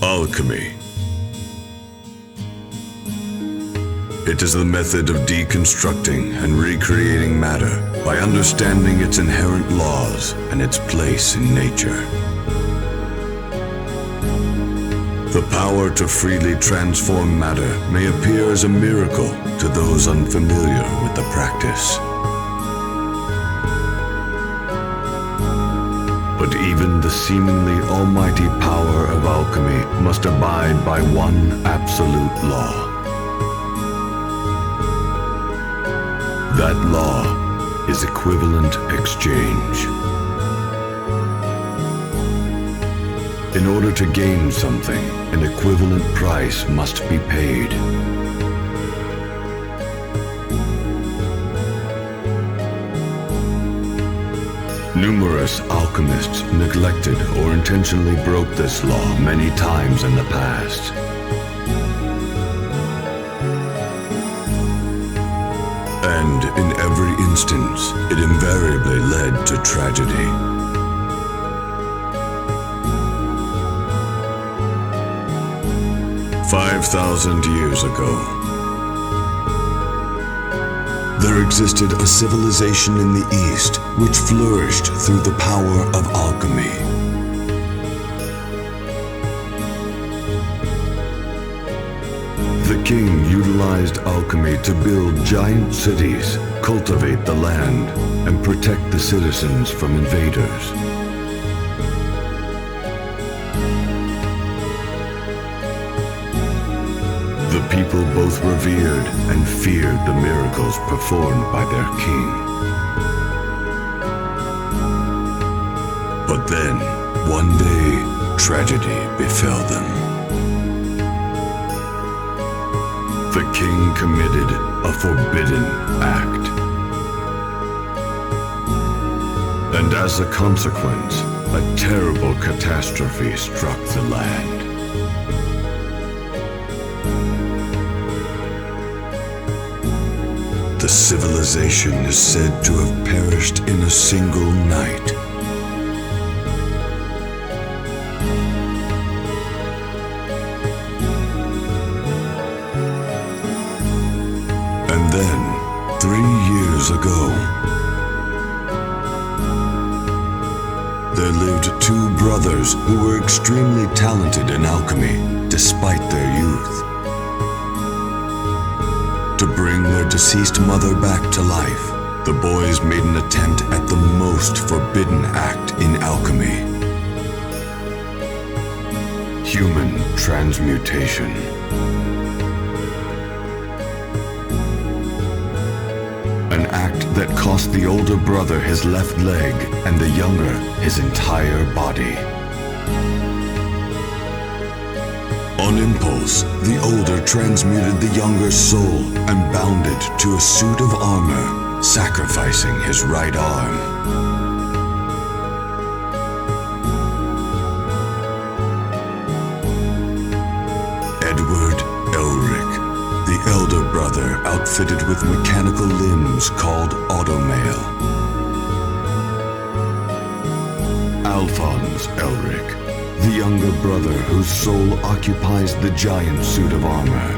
Alchemy. It is the method of deconstructing and recreating matter by understanding its inherent laws and its place in nature. The power to freely transform matter may appear as a miracle to those unfamiliar with the practice. But even the seemingly almighty power of alchemy must abide by one absolute law. That law is equivalent exchange. In order to gain something, an equivalent price must be paid. Numerous alchemists neglected or intentionally broke this law many times in the past. And in every instance, it invariably led to tragedy. 5,000 years ago, there existed a civilization in the East which flourished through the power of alchemy. The king utilized alchemy to build giant cities, cultivate the land, and protect the citizens from invaders. The people both revered and feared the miracles performed by their king. But then, one day, tragedy befell them. The king committed a forbidden act. And as a consequence, a terrible catastrophe struck the land. The civilization is said to have perished in a single night. And then, 3 years ago, there lived two brothers who were extremely talented in alchemy, despite their youth. To bring their deceased mother back to life, the boys made an attempt at the most forbidden act in alchemy: human transmutation. An act that cost the older brother his left leg and the younger his entire body. On impulse, the older transmuted the younger soul and bound it to a suit of armor, sacrificing his right arm. Edward Elric, the elder brother outfitted with mechanical limbs called automail. Alphonse Elric, the younger brother whose soul occupies the giant suit of armor.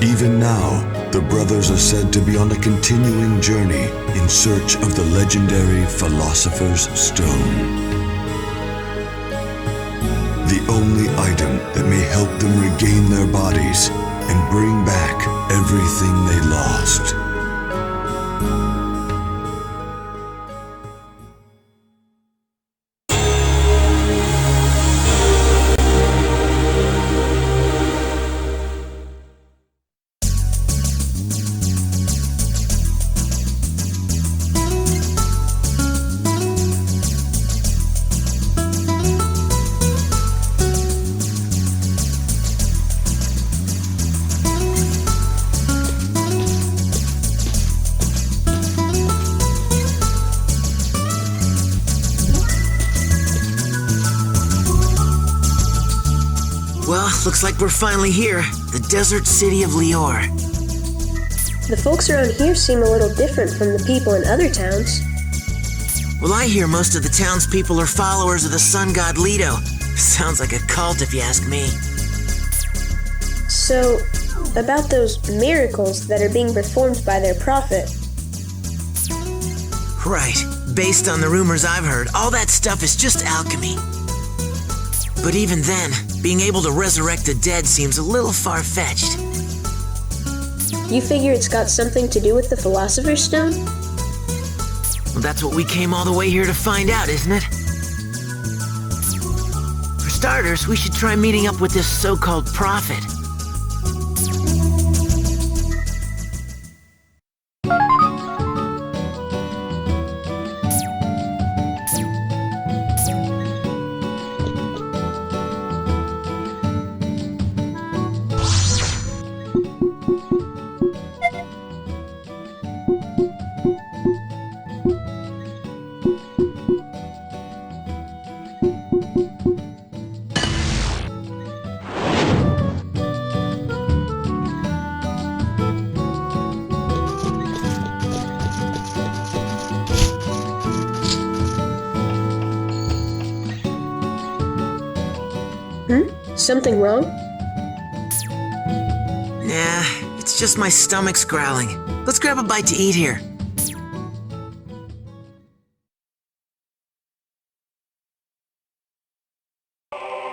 Even now, the brothers are said to be on a continuing journey in search of the legendary Philosopher's Stone. The only item that may help them regain their bodies and bring back everything they lost. Well, looks like we're finally here. The desert city of Lior. The folks around here seem a little different from the people in other towns. Well, I hear most of the townspeople are followers of the sun god Leto. Sounds like a cult if you ask me. So, about those miracles that are being performed by their prophet. Right. Based on the rumors I've heard, all that stuff is just alchemy. But even then, being able to resurrect the dead seems a little far-fetched. You figure it's got something to do with the Philosopher's Stone? Well, that's what we came all the way here to find out, isn't it? For starters, we should try meeting up with this so-called prophet. Something wrong? Nah, it's just my stomach's growling. Let's grab a bite to eat here.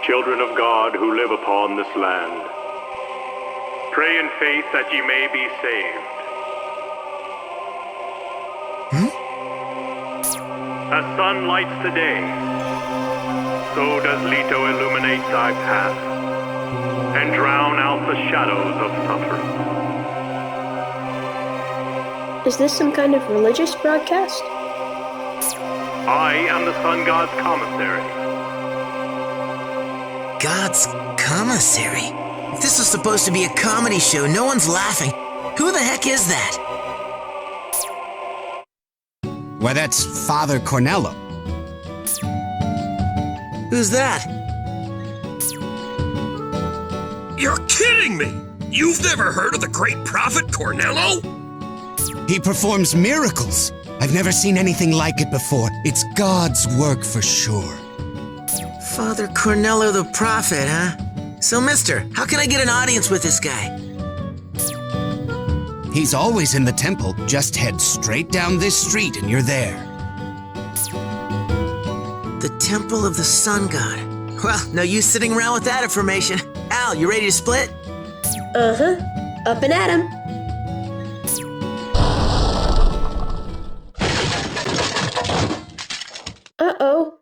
Children of God who live upon this land, pray in faith that ye may be saved. As sun lights the day, so does Leto illuminate thy path, and drown out the shadows of suffering. Is this some kind of religious broadcast? I am the sun god's commissary. God's commissary? If this is supposed to be a comedy show, no one's laughing. Who the heck is that? Why, that's Father Cornello. Who's that? You're kidding me! You've never heard of the great prophet Cornello? He performs miracles. I've never seen anything like it before. It's God's work for sure. Father Cornello the prophet, huh? So, mister, how can I get an audience with this guy? He's always in the temple. Just head straight down this street and you're there. The Temple of the Sun God. Well, no use sitting around with that information. Al, you ready to split? Uh-huh. Up and at 'em. Uh-oh.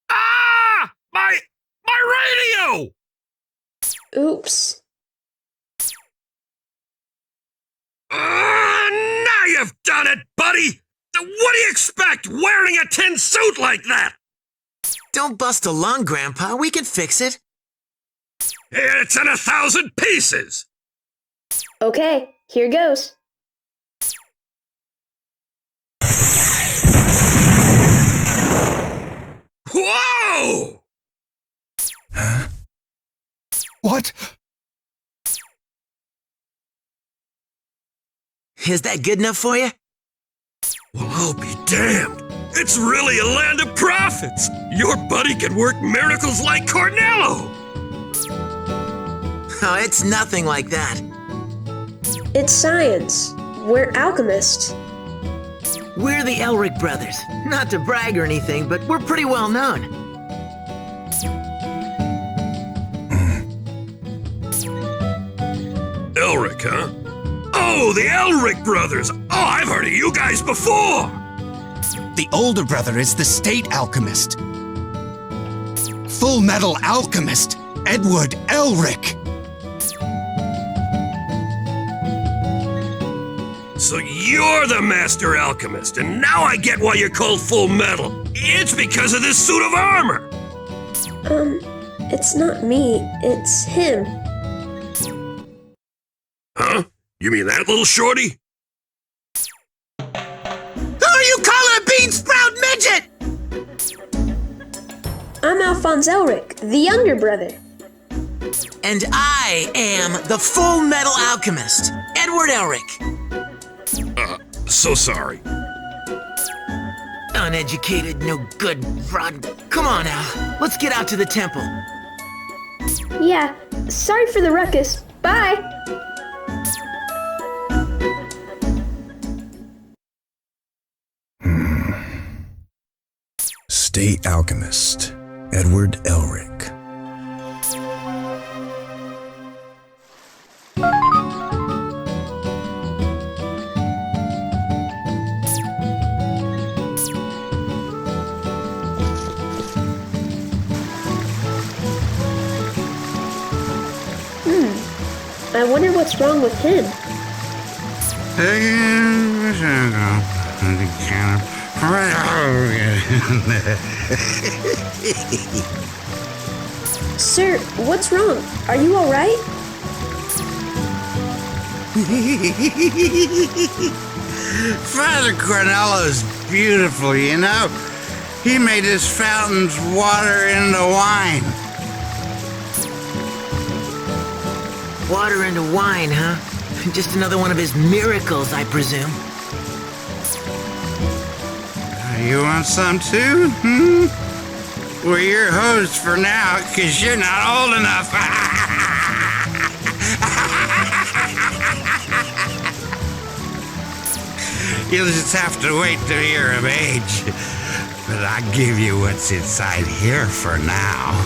Ah! My radio! Oops. Now you've done it, buddy! What do you expect, wearing a tin suit like that? Don't bust a lung, Grandpa. We can fix it. It's in 1,000 pieces! Okay, here goes. Whoa! Huh? What? Is that good enough for you? Well, I'll be damned. It's really a land of prophets. Your buddy can work miracles like Cornello. Oh, it's nothing like that. It's science. We're alchemists. We're the Elric brothers. Not to brag or anything, but we're pretty well known. Elric, huh? Oh, the Elric brothers! Oh, I've heard of you guys before! The older brother is the state alchemist. Fullmetal Alchemist, Edward Elric. So you're the master alchemist, and now I get why you're called Full Metal. It's because of this suit of armor! It's not me, it's him. Huh? You mean that little shorty? Who are you calling a bean sprout midget? I'm Alphonse Elric, the younger brother. And I am the Fullmetal Alchemist, Edward Elric. So sorry. Uneducated, no good fraud. Come on, Al. Let's get out to the temple. Yeah, sorry for the ruckus. Bye! State Alchemist, Edward Elric. I wonder what's wrong with him. Sir, what's wrong? Are you alright? Father Cornello's beautiful, you know? He made his fountains water into wine. Water into wine, huh? Just another one of his miracles, I presume. You want some too? We're your host for now, 'cause you're not old enough. You'll just have to wait till you're of age. But I'll give you what's inside here for now.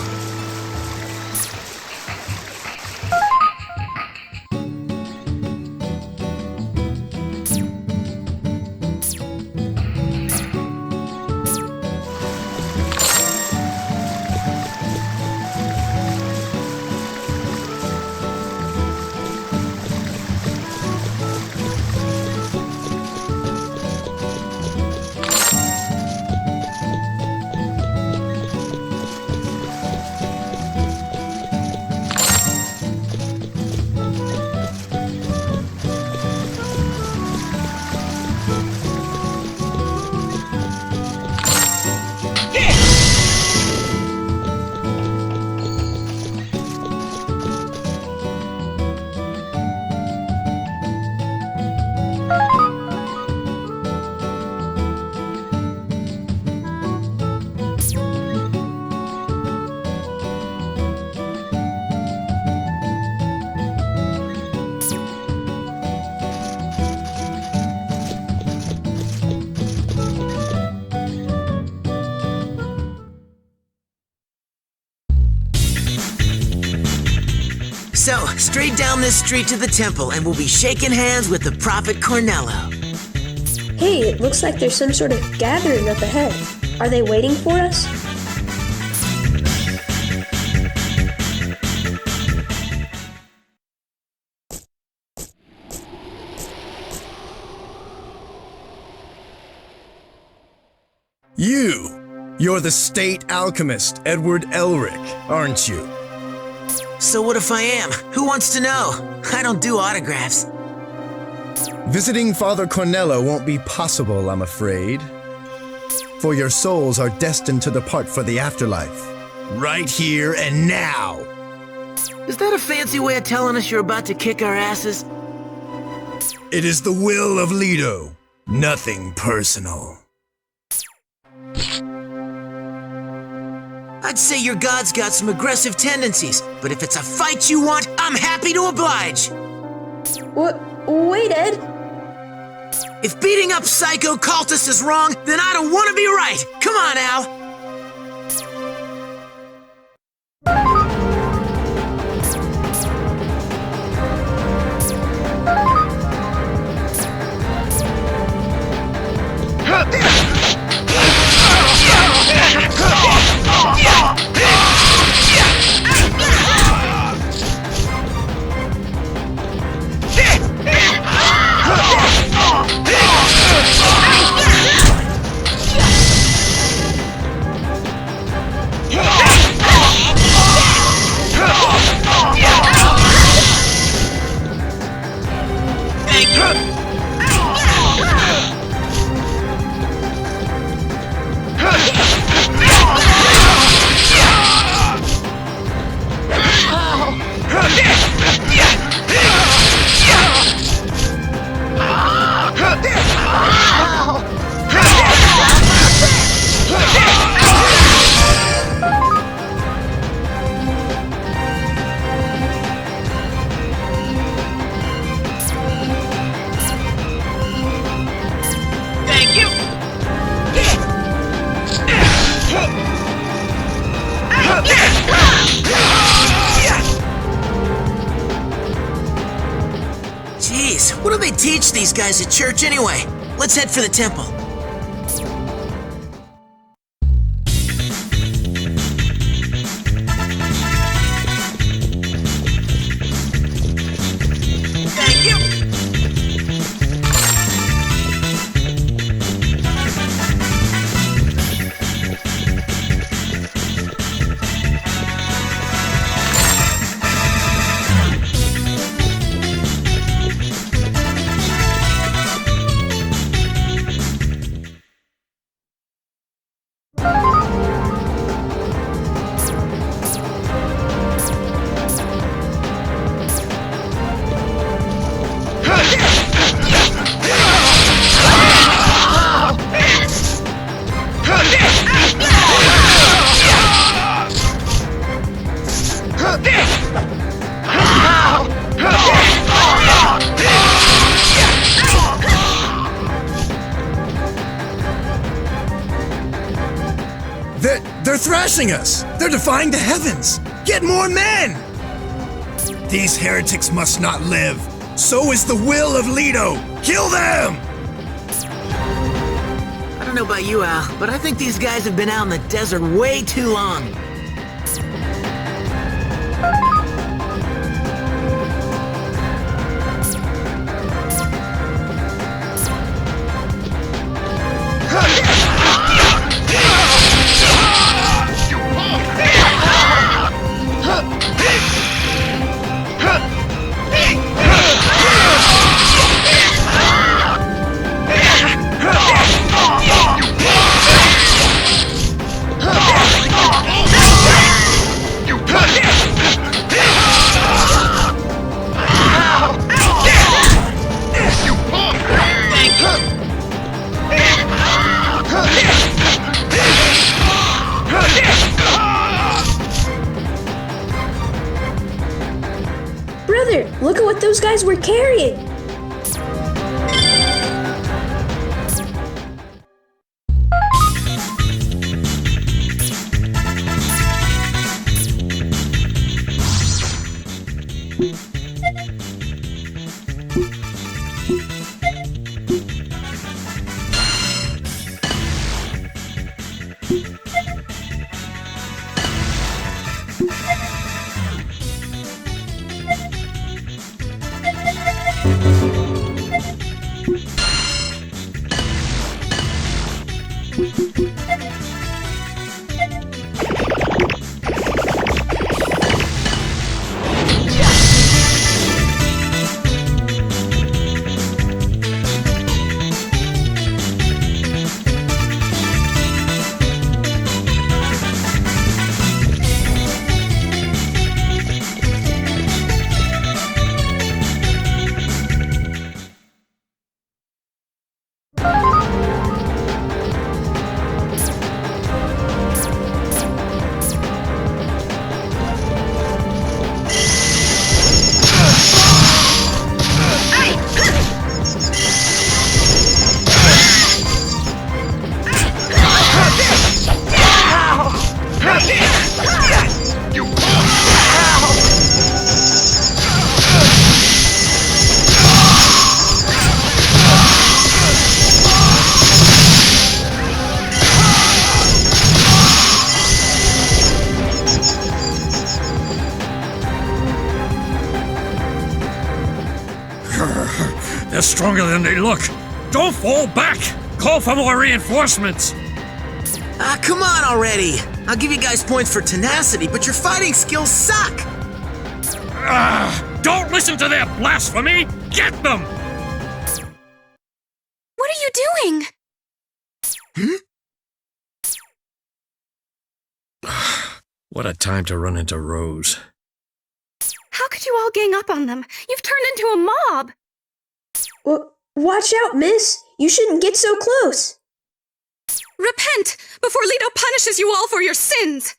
So, straight down this street to the temple, and we'll be shaking hands with the Prophet Cornello. Hey, it looks like there's some sort of gathering up ahead. Are they waiting for us? You're the State Alchemist, Edward Elric, aren't you? So what if I am? Who wants to know? I don't do autographs. Visiting Father Cornello won't be possible, I'm afraid. For your souls are destined to depart for the afterlife. Right here and now. Is that a fancy way of telling us you're about to kick our asses? It is the will of Leto. Nothing personal. I'd say your god's got some aggressive tendencies, but if it's a fight you want, I'm happy to oblige. Wait, Ed. If beating up psycho cultists is wrong, then I don't want to be right. Come on, Al. these guys at church anyway. Let's head for the temple. Thank you. They're thrashing us! They're defying the heavens! Get more men! These heretics must not live. So is the will of Leto. Kill them! I don't know about you, Al, but I think these guys have been out in the desert way too long. Brother, look at what those guys were carrying! They're stronger than they look. Don't fall back. Call for more reinforcements. Come on already. I'll give you guys points for tenacity, but your fighting skills suck. Don't listen to their blasphemy. Get them. What are you doing? What a time to run into Rose. How could you all gang up on them? You've turned into a mob. Watch out, miss! You shouldn't get so close! Repent before Leto punishes you all for your sins!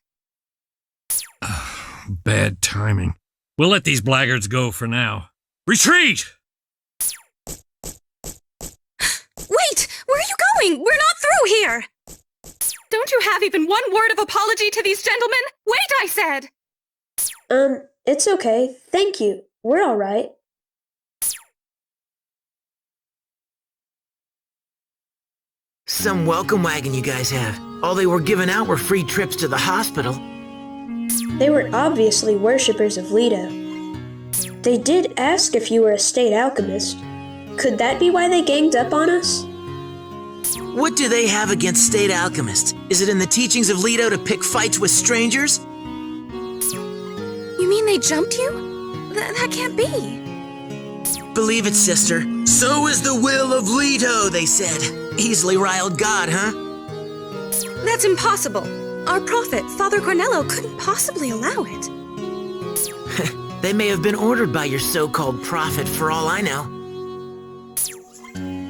Bad timing. We'll let these blackguards go for now. Retreat! Wait! Where are you going? We're not through here! Don't you have even one word of apology to these gentlemen? Wait, I said! It's okay. Thank you. We're alright. some welcome wagon you guys have. All they were giving out were free trips to the hospital. They were obviously worshippers of Leto. They did ask if you were a state alchemist. Could that be why they ganged up on us? What do they have against state alchemists? Is it in the teachings of Leto to pick fights with strangers? You mean they jumped you? That can't be. Believe it, sister. So is the will of Leto, they said. Easily riled God, huh? That's impossible. Our prophet, Father Cornello, couldn't possibly allow it. They may have been ordered by your so-called prophet for all I know.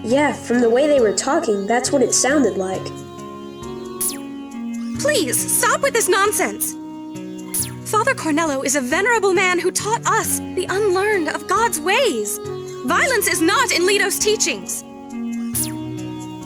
Yeah, from the way they were talking, that's what it sounded like. Please, stop with this nonsense. Father Cornello is a venerable man who taught us, the unlearned, of God's ways. Violence is not in Leto's teachings.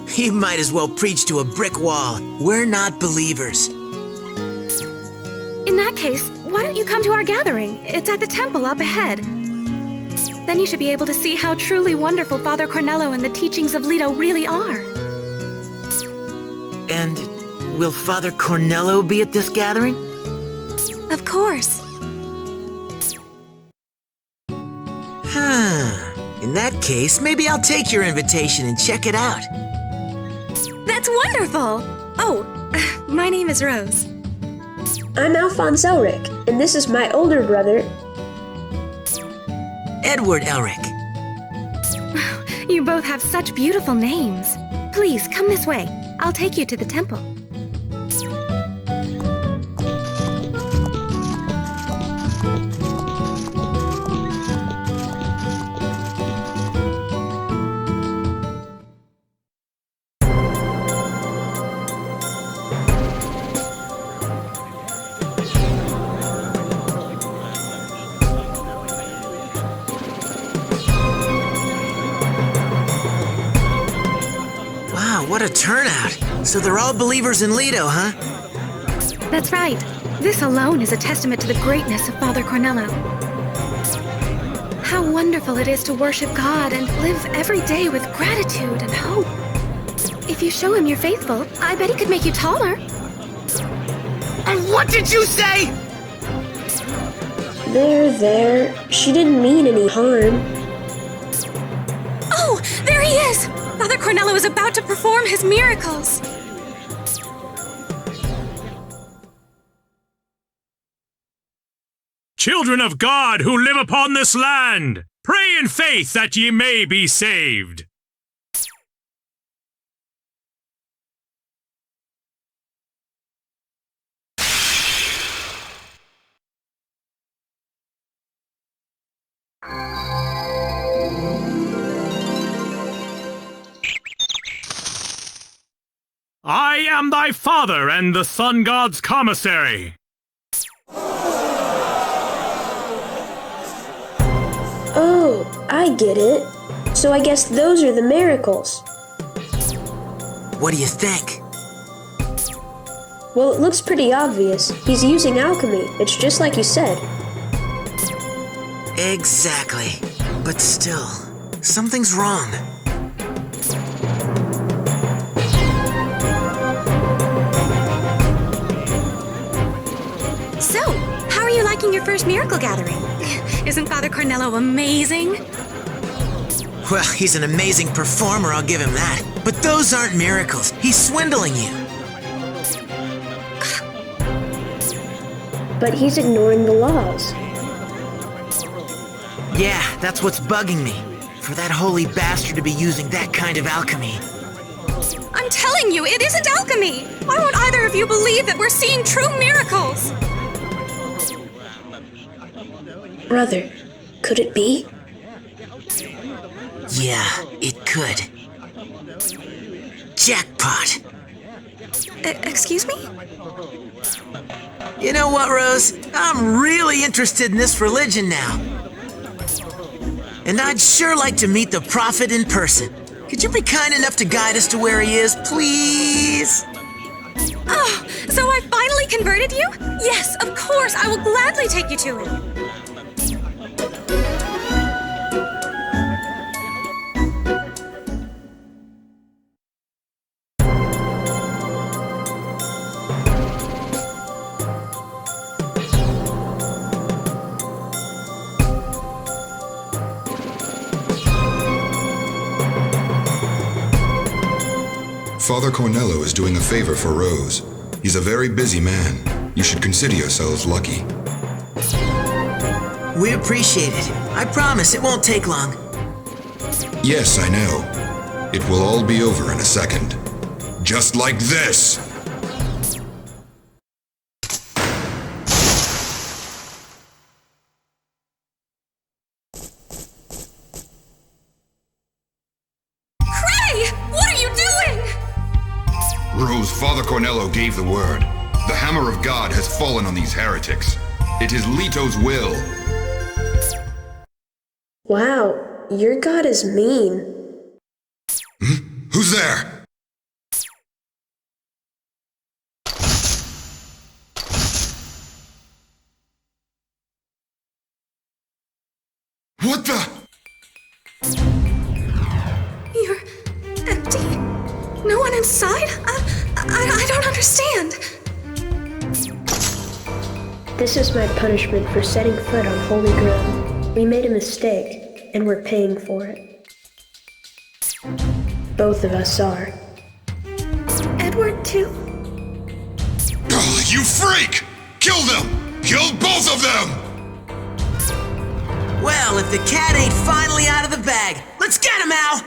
He might as well preach to a brick wall. We're not believers. In that case, why don't you come to our gathering? It's at the temple up ahead. Then you should be able to see how truly wonderful Father Cornello and the teachings of Leto really are. And will Father Cornello be at this gathering? Of course. In that case, maybe I'll take your invitation and check it out. That's wonderful! Oh, my name is Rose. I'm Alphonse Elric, and this is my older brother, Edward Elric. You both have such beautiful names. Please, come this way. I'll take you to the temple. What a turnout! So they're all believers in Leto, huh? That's right. This alone is a testament to the greatness of Father Cornello. How wonderful it is to worship God and live every day with gratitude and hope. If you show him you're faithful, I bet he could make you taller. And what did you say? There. She didn't mean any harm. Oh, there he is! Father Cornello is about to perform his miracles. Children of God who live upon this land, pray in faith that ye may be saved. I am thy father and the sun god's commissary. Oh, I get it. So I guess those are the miracles. What do you think? Well, it looks pretty obvious. He's using alchemy. It's just like you said. Exactly. But still, something's wrong. So, how are you liking your first miracle gathering? Isn't Father Cornello amazing? Well, he's an amazing performer, I'll give him that. But those aren't miracles. He's swindling you. But he's ignoring the laws. Yeah, that's what's bugging me. For that holy bastard to be using that kind of alchemy. I'm telling you, it isn't alchemy! Why won't either of you believe that we're seeing true miracles? Brother, could it be? Yeah, it could. Jackpot! Excuse me? You know what, Rose? I'm really interested in this religion now. And I'd sure like to meet the prophet in person. Could you be kind enough to guide us to where he is, please? Oh, so I finally converted you? Yes, of course, I will gladly take you to him. Father Cornello is doing a favor for Rose. He's a very busy man. You should consider yourselves lucky. We appreciate it. I promise it won't take long. Yes, I know. It will all be over in a second. Just like this! Rose, Father Cornello gave the word. The hammer of God has fallen on these heretics. It is Leto's will. Wow, your god is mean. Who's there? What the? You're empty. No one inside? I don't understand. This is my punishment for setting foot on holy ground. We made a mistake, and we're paying for it. Both of us are. Edward, too? Oh, you freak! Kill them! Kill both of them! Well, if the cat ain't finally out of the bag, let's get him, Al!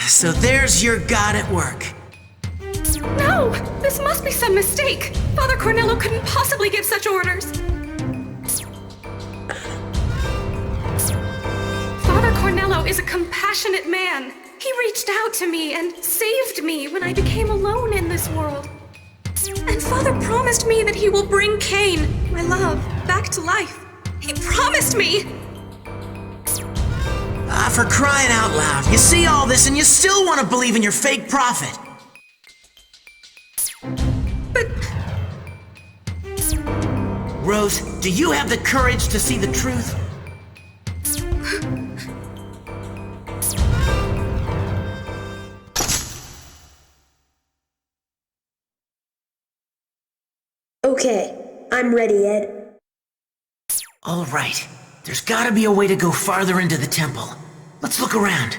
So there's your god at work. No! This must be some mistake! Father Cornello couldn't possibly give such orders! Father Cornello is a compassionate man. He reached out to me and saved me when I became alone in this world. And Father promised me that he will bring Cain, my love, back to life. He promised me! For crying out loud, you see all this and you still want to believe in your fake prophet. But... Rose, do you have the courage to see the truth? Okay, I'm ready, Ed. All right. There's gotta be a way to go farther into the temple. Let's look around.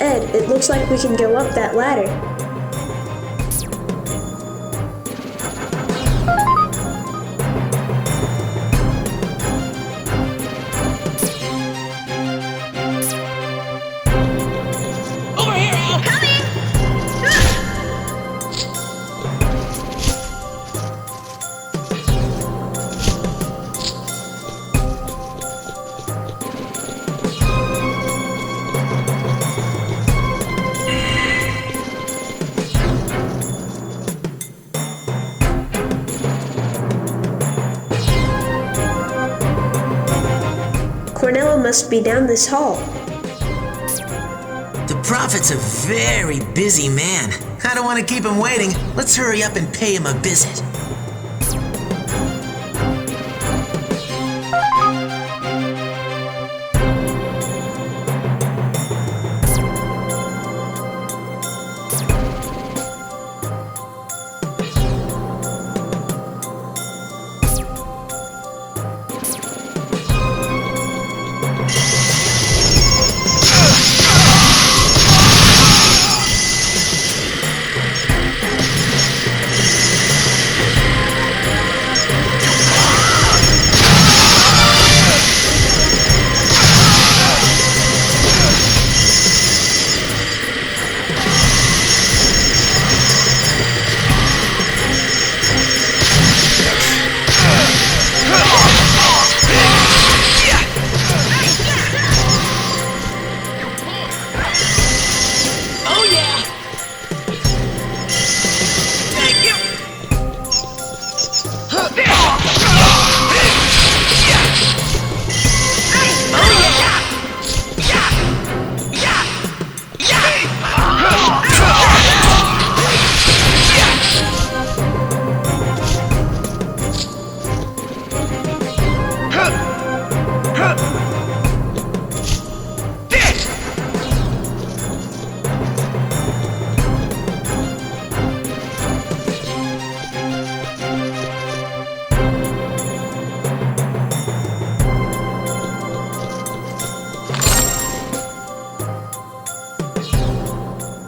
Ed, it looks like we can go up that ladder. Cornello must be down this hall. The Prophet's a very busy man. I don't want to keep him waiting. Let's hurry up and pay him a visit.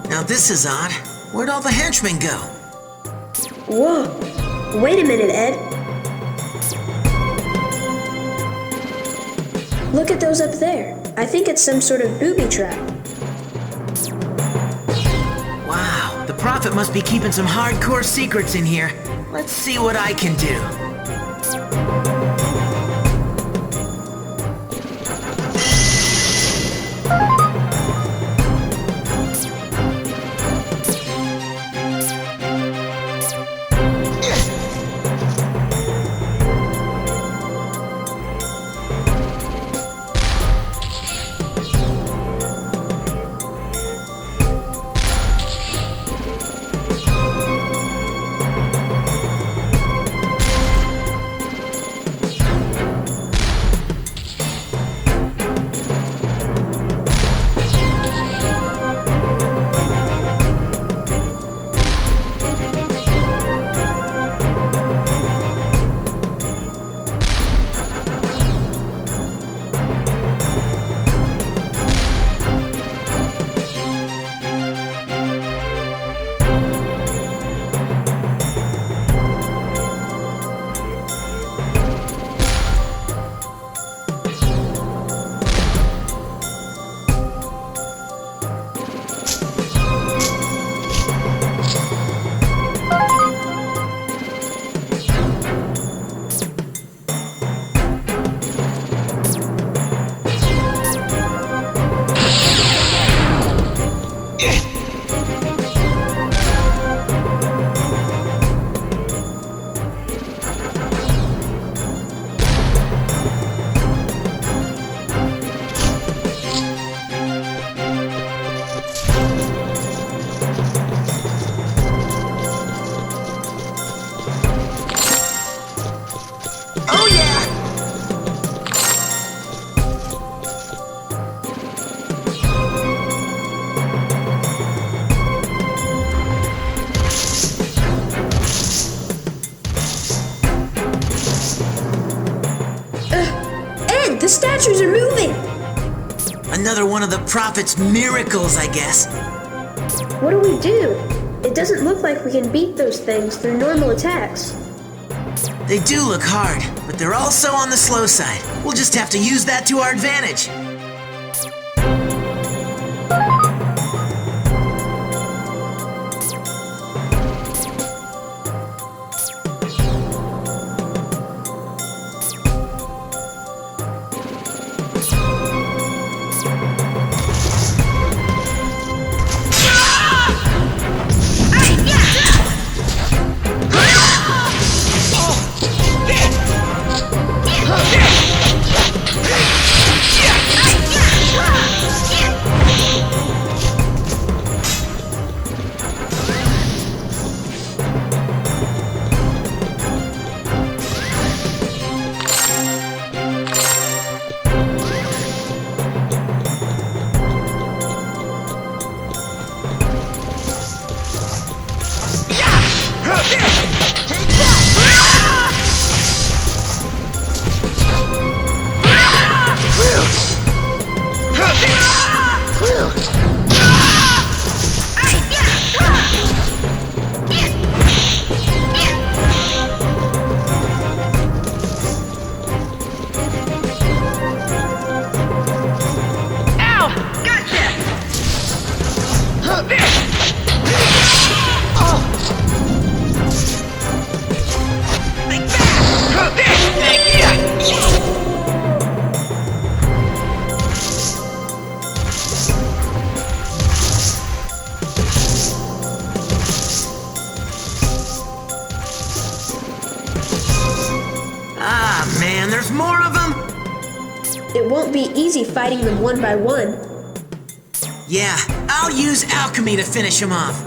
Now this is odd. Where'd all the henchmen go? Whoa! Wait a minute, Ed. Look at those up there. I think it's some sort of booby trap. Wow, the Prophet must be keeping some hardcore secrets in here. Let's see what I can do. The statues are moving! Another one of the prophet's miracles, I guess. What do we do? It doesn't look like we can beat those things through normal attacks. They do look hard, but they're also on the slow side. We'll just have to use that to our advantage. Man, there's more of them? It won't be easy fighting them one by one. Yeah, I'll use alchemy to finish them off.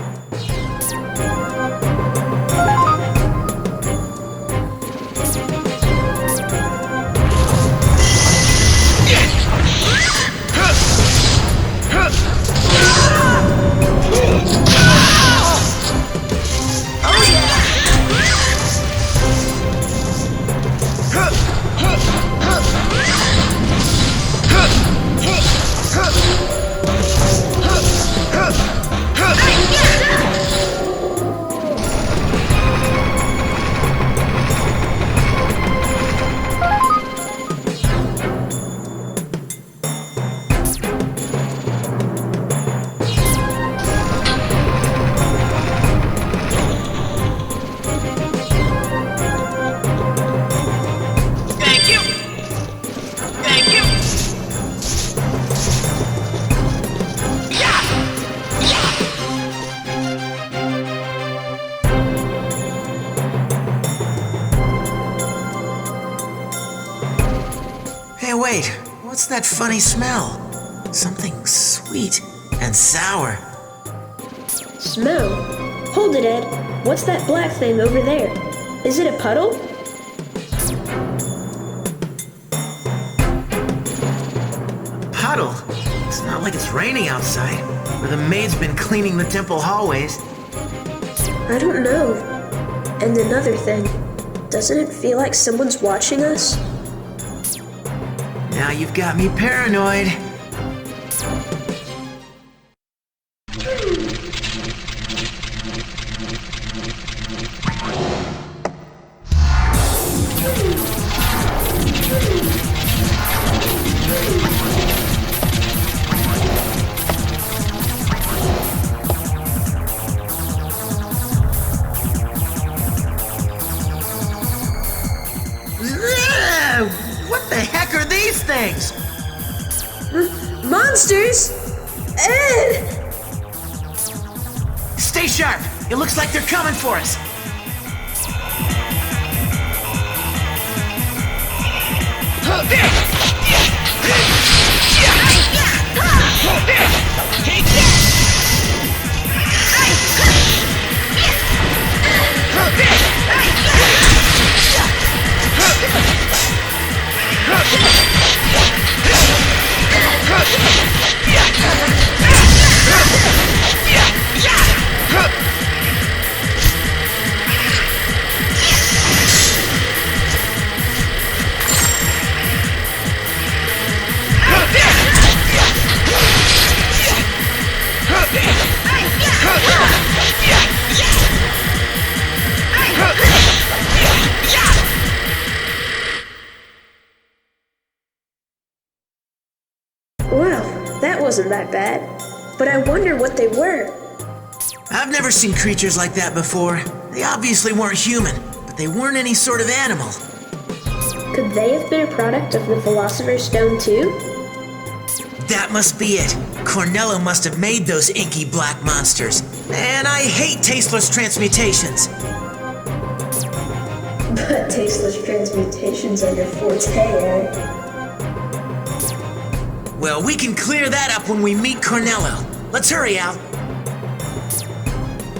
Hey, wait, what's that funny smell? Something sweet and sour. Smell? Hold it, Ed. What's that black thing over there? Is it a puddle? Puddle? It's not like it's raining outside, or the maid's been cleaning the temple hallways. I don't know. And another thing, doesn't it feel like someone's watching us? Now you've got me paranoid. What the heck are these things? Monsters? Ed! Stay sharp! It looks like they're coming for us! that wasn't that bad. But I wonder what they were. I've never seen creatures like that before. They obviously weren't human, but they weren't any sort of animal. Could they have been a product of the Philosopher's Stone too? That must be it. Cornello must have made those inky black monsters. And I hate tasteless transmutations. But tasteless transmutations are your forte, eh? Well, we can clear that up when we meet Cornello. Let's hurry, Al.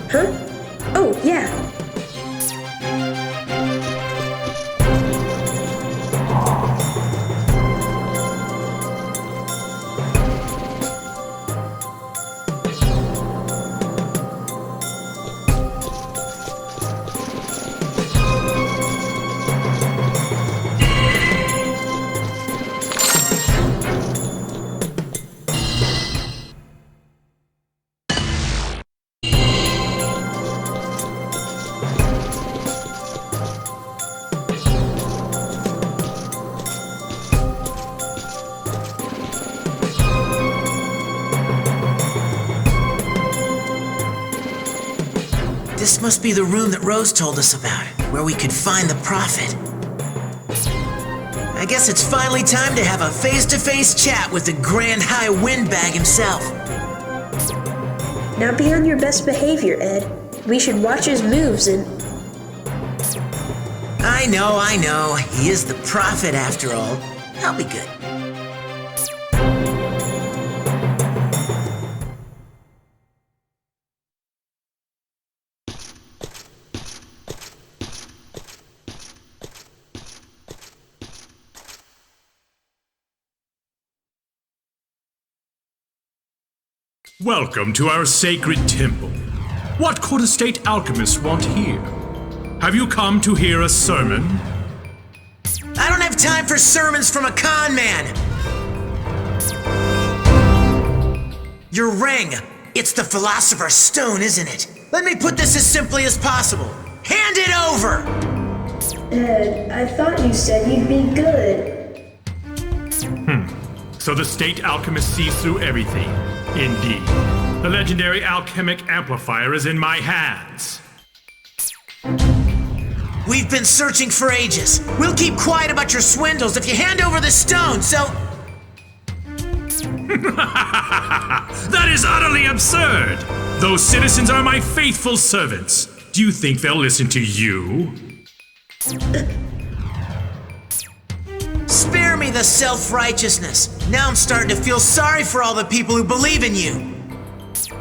Huh? Oh, yeah. This must be the room that Rose told us about, where we could find the Prophet. I guess it's finally time to have a face-to-face chat with the Grand High Windbag himself. Now be on your best behavior, Ed. We should watch his moves and... I know. He is the Prophet after all. I'll be good. Welcome to our sacred temple. What could a state alchemist want here? Have you come to hear a sermon? I don't have time for sermons from a con man! Your ring! It's the Philosopher's Stone, isn't it? Let me put this as simply as possible. Hand it over! Ed, I thought you said you'd be good. So the state alchemist sees through everything. Indeed. The legendary alchemic amplifier is in my hands. We've been searching for ages. We'll keep quiet about your swindles if you hand over the stone, so... That is utterly absurd! Those citizens are my faithful servants. Do you think they'll listen to you? Spare me the self-righteousness. Now I'm starting to feel sorry for all the people who believe in you.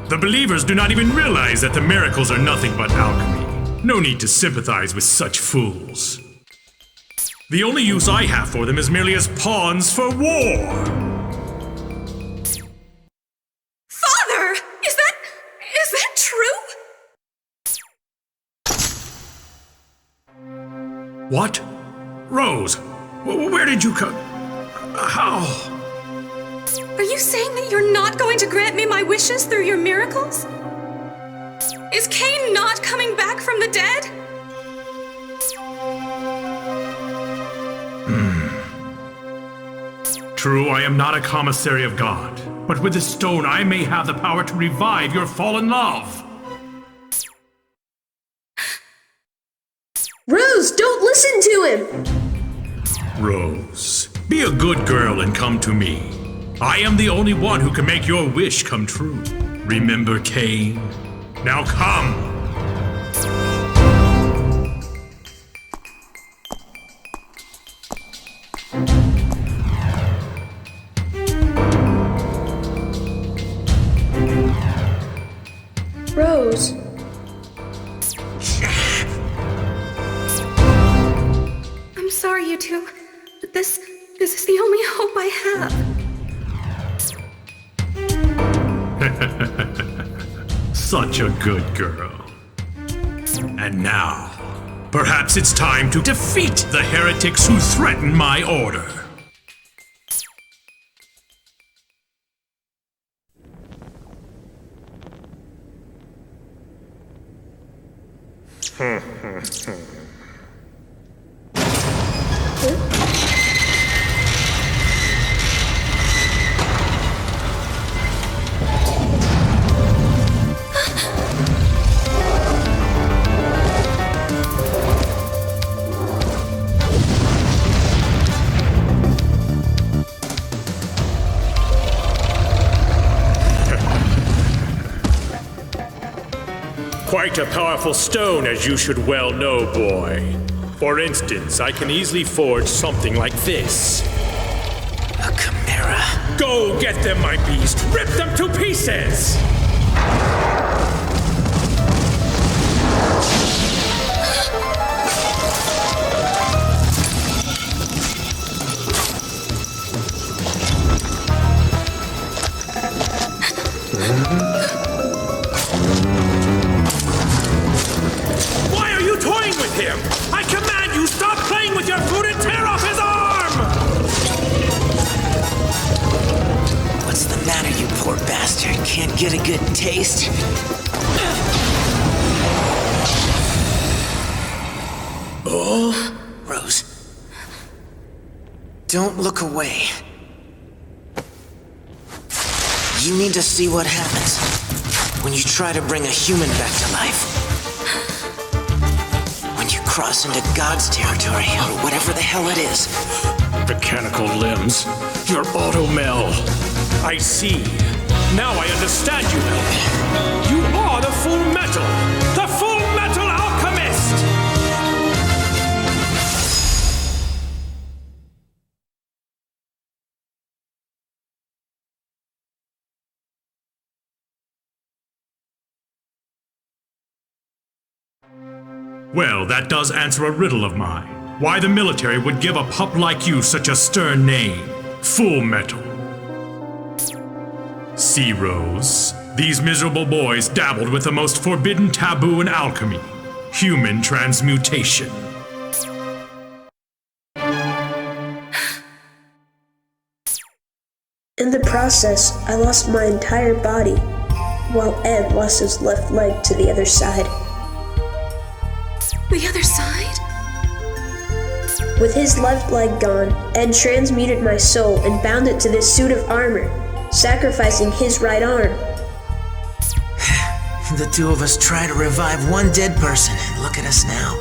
The believers do not even realize that the miracles are nothing but alchemy. No need to sympathize with such fools. The only use I have for them is merely as pawns for war. Father! Is that true? What? Rose, where did you come? How? Are you saying that you're not going to grant me my wishes through your miracles? Is Cain not coming back from the dead? True, I am not a commissary of God, but with this stone I may have the power to revive your fallen love. Rose, don't listen to him! Rose, be a good girl and come to me. I am the only one who can make your wish come true. Remember Cain? Now come! Rose. I'm sorry, you two, but this is the only hope I have. Such a good girl. And now, perhaps it's time to defeat the heretics who threaten my order. quite a powerful stone, as you should well know, boy. For instance, I can easily forge something like this. A chimera. Go get them, my beast! Rip them to pieces! Why are you toying with him? I command you, stop playing with your food and tear off his arm! What's the matter, you poor bastard? Can't get a good taste? Oh? Rose. Don't look away. You need to see what happens when you try to bring a human back to life. When you cross into God's territory, or whatever the hell it is. Mechanical limbs. Your auto-mel. I see. Now I understand you, Elf. You are the Fullmetal! The Fullmetal Alchemist! Well, that does answer a riddle of mine. Why the military would give a pup like you such a stern name. Fullmetal. See, Rose, these miserable boys dabbled with the most forbidden taboo in alchemy. Human transmutation. In the process, I lost my entire body, while Ed lost his left leg to the other side. The other side? With his left leg gone, Ed transmuted my soul and bound it to this suit of armor, sacrificing his right arm. The two of us try to revive one dead person, and look at us now.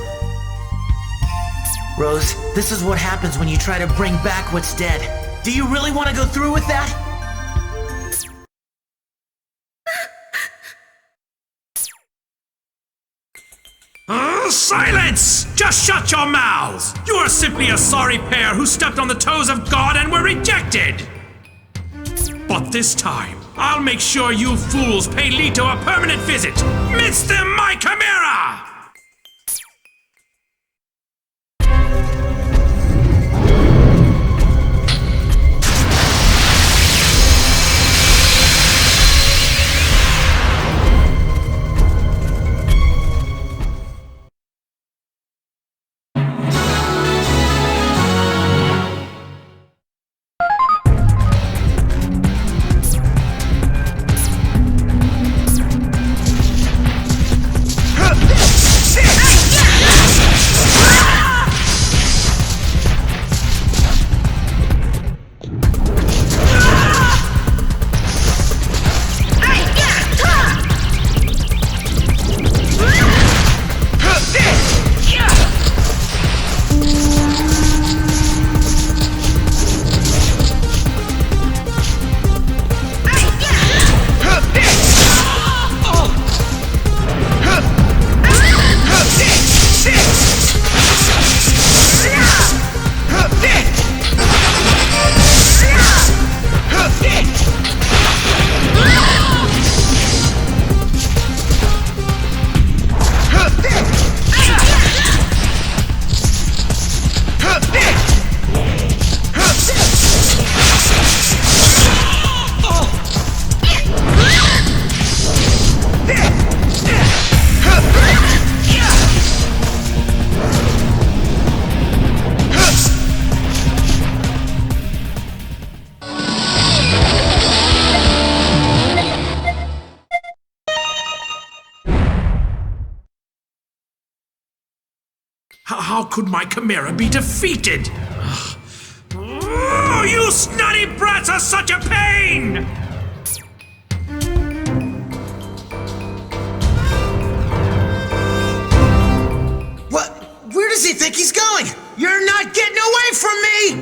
Rose, this is what happens when you try to bring back what's dead. Do you really want to go through with that? Silence! Just shut your mouths! You are simply a sorry pair who stepped on the toes of God and were rejected! But this time, I'll make sure you fools pay Leto a permanent visit! Mr. My Chimera! How could my Chimera be defeated? Oh, you snotty brats are such a pain! What? Where does he think he's going? You're not getting away from me!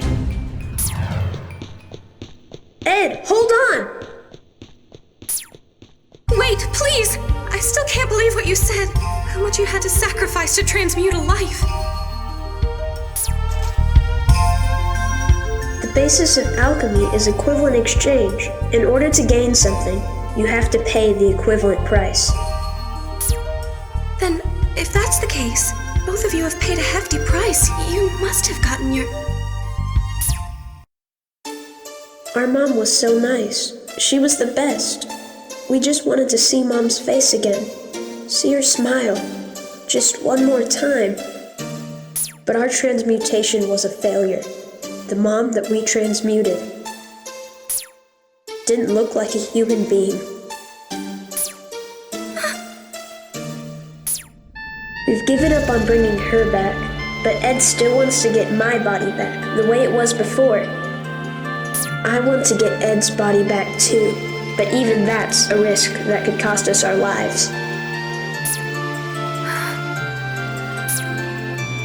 Ed, hold on! Wait, please! I I still can't believe what you said. How much you had to sacrifice to transmute a life. The basis of alchemy is equivalent exchange. In order to gain something, you have to pay the equivalent price. Then, if that's the case, both of you have paid a hefty price. You must have gotten your... Our mom was so nice. She was the best. We just wanted to see Mom's face again. See her smile. Just one more time. But our transmutation was a failure. The mom that we transmuted didn't look like a human being. We've given up on bringing her back, but Ed still wants to get my body back, the way it was before. I want to get Ed's body back too, but even that's a risk that could cost us our lives.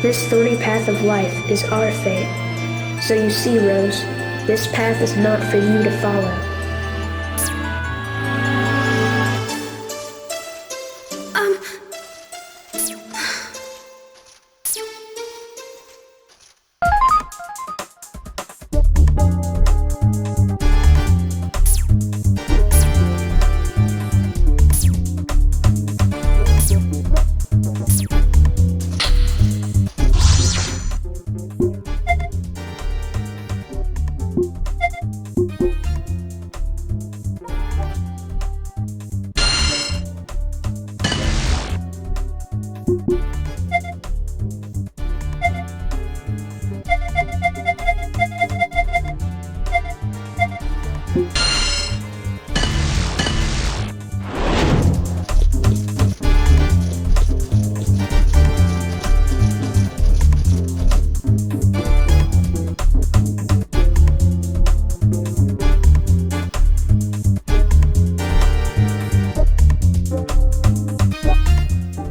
This thorny path of life is our fate. So you see, Rose, this path is not for you to follow.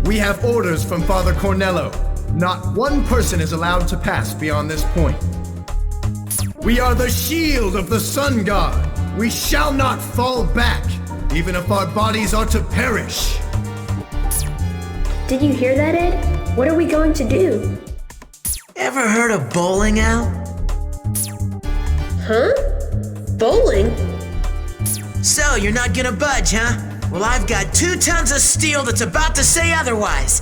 We have orders from Father Cornello. Not one person is allowed to pass beyond this point. We are the shield of the sun god. We shall not fall back, even if our bodies are to perish. Did you hear that, Ed? What are we going to do? Ever heard of bowling, Al? Huh? Bowling? So, you're not gonna budge, huh? Well, I've got 2 tons of steel that's about to say otherwise.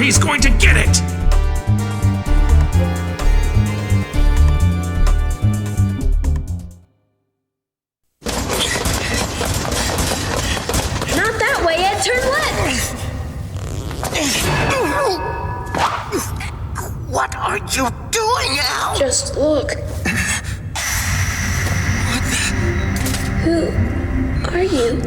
He's going to get it! Not that way, Ed. Turn left! What are you doing, Al? Just look. Who are you?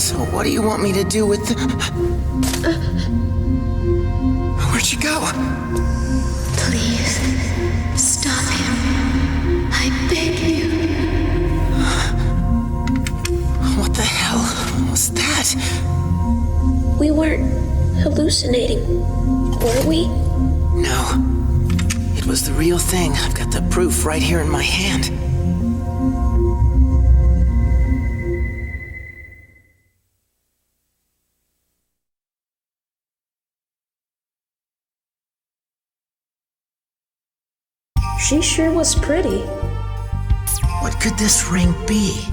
So what do you want me to do with the... Where'd she go? Please, stop him. I beg you. What the hell was that? We weren't hallucinating, were we? No. It was the real thing. I've got the proof right here in my hand. She sure was pretty. What could this ring be?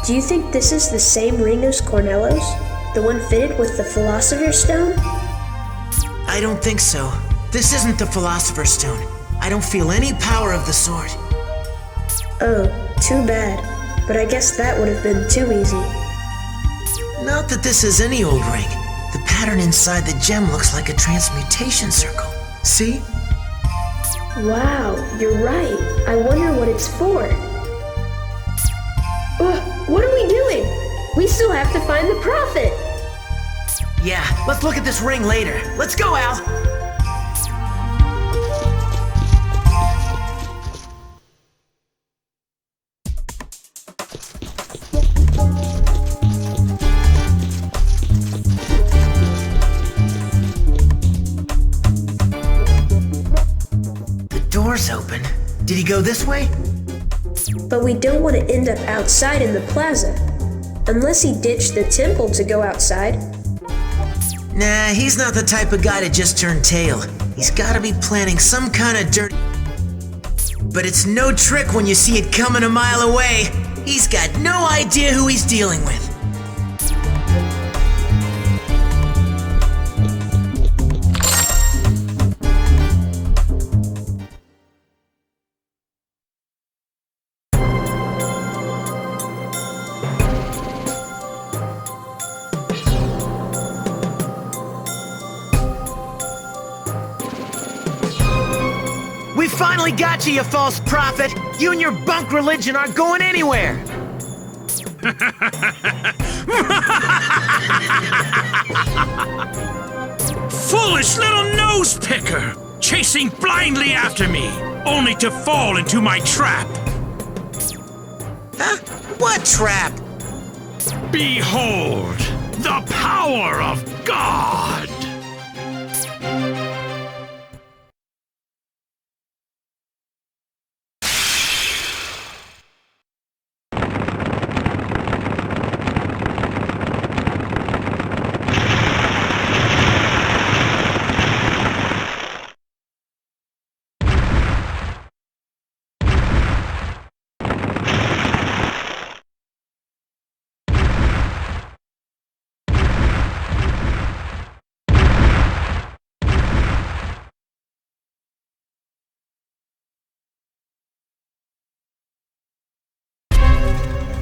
Do you think this is the same ring as Cornello's? The one fitted with the Philosopher's Stone? I don't think so. This isn't the Philosopher's Stone. I don't feel any power of the sort. Oh, too bad. But I guess that would have been too easy. Not that this is any old ring. The pattern inside the gem looks like a transmutation circle. See? Wow, you're right. I wonder what it's for. What are we doing? We still have to find the prophet. Yeah, let's look at this ring later. Let's go, Al! The door's open. Did he go this way? But we don't want to end up outside in the plaza. Unless he ditched the temple to go outside. Nah, he's not the type of guy to just turn tail. He's gotta be planning some kind of dirt. But it's no trick when you see it coming a mile away. He's got no idea who he's dealing with. We finally got you, you false prophet! You and your bunk religion aren't going anywhere! Foolish little nose picker! Chasing blindly after me, only to fall into my trap! Huh? What trap? Behold, the power of God!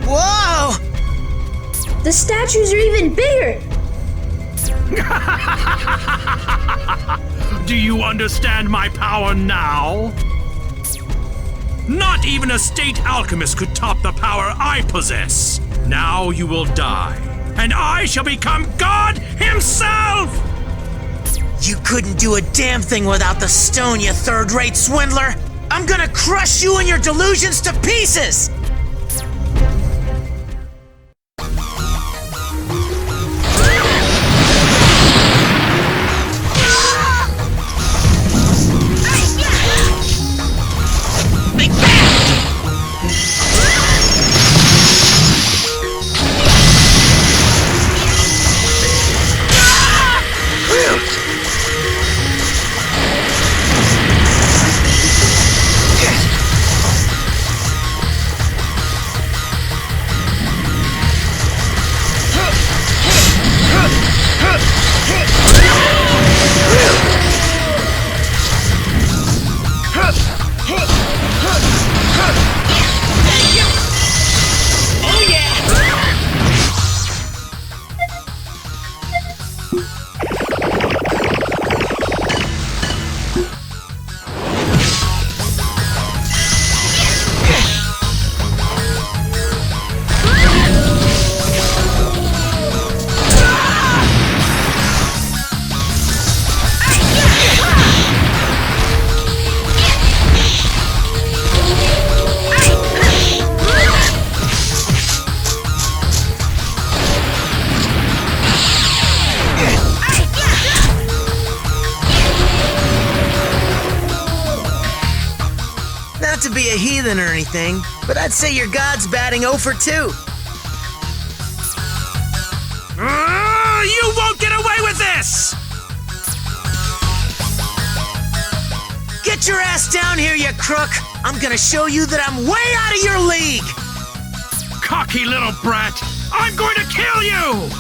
Whoa! The statues are even bigger! Do you understand my power now? Not even a state alchemist could top the power I possess. Now you will die, and I shall become God himself! You couldn't do a damn thing without the stone, you third-rate swindler! I'm gonna crush you and your delusions to pieces! heathen or anything, but I'd say your god's batting 0 for 2. You won't get away with this! Get your ass down here, you crook! I'm gonna show you that I'm way out of your league! Cocky little brat! I'm going to kill you!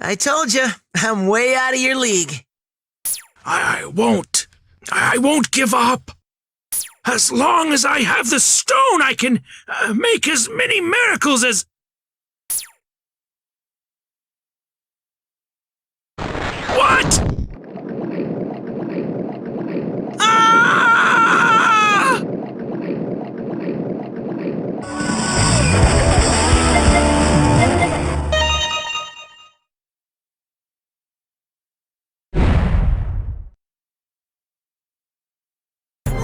I told you, I'm way out of your league. I won't give up. As long as I have the stone, I can make as many miracles as... What? Ah!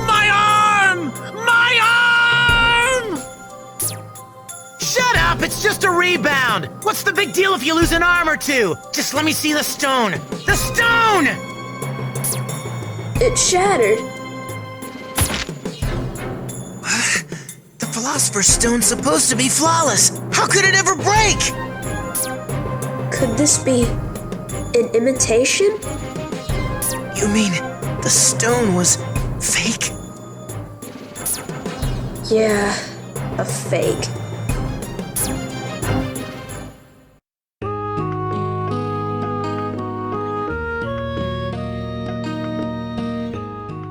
My arm! My arm! Shut up! It's just a rebound! What's the big deal if you lose an arm or two? Just let me see the stone! The stone! It shattered. The Philosopher's Stone's supposed to be flawless. How could it ever break? Could this be an imitation? You mean the stone was fake? Yeah, a fake.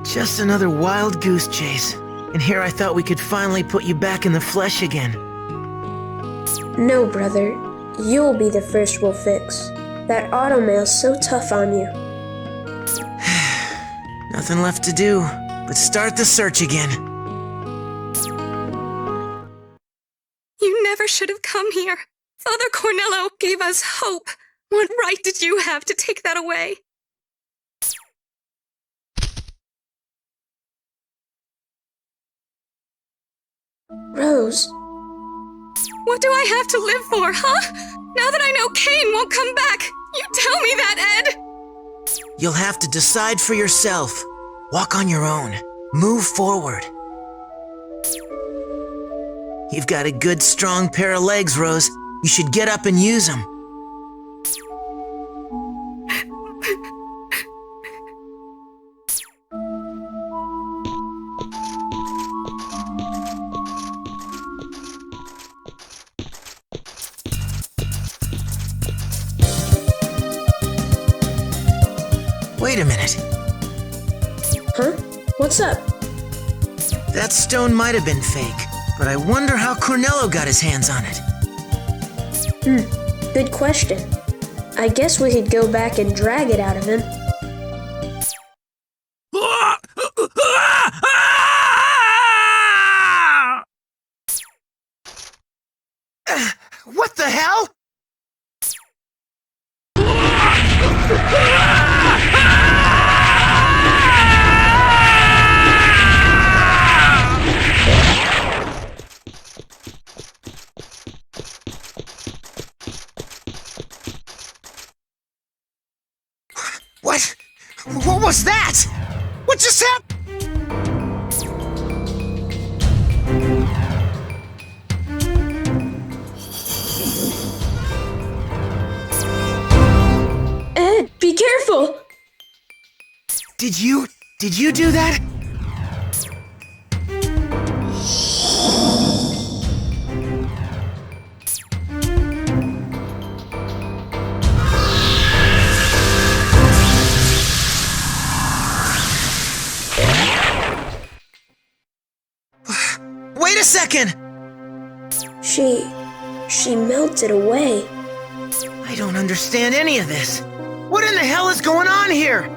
Just another wild goose chase. And here I thought we could finally put you back in the flesh again. No, brother. You'll be the first we'll fix. That automail's so tough on you. Nothing left to do Let's start the search again. You never should have come here. Father Cornello gave us hope. What right did you have to take that away? Rose. What do I have to live for, huh? Now that I know Cain won't come back, you tell me that, Ed! You'll have to decide for yourself. Walk on your own. Move forward. You've got a good, strong pair of legs, Rose. You should get up and use them. Wait a minute. Huh? What's up? That stone might have been fake, but I wonder how Cornello got his hands on it. Good question. I guess we could go back and drag it out of him. What the hell? What? What was that? What just happened? Ed, be careful! Did you do that? Wait a second! She melted away. I don't understand any of this. What in the hell is going on here?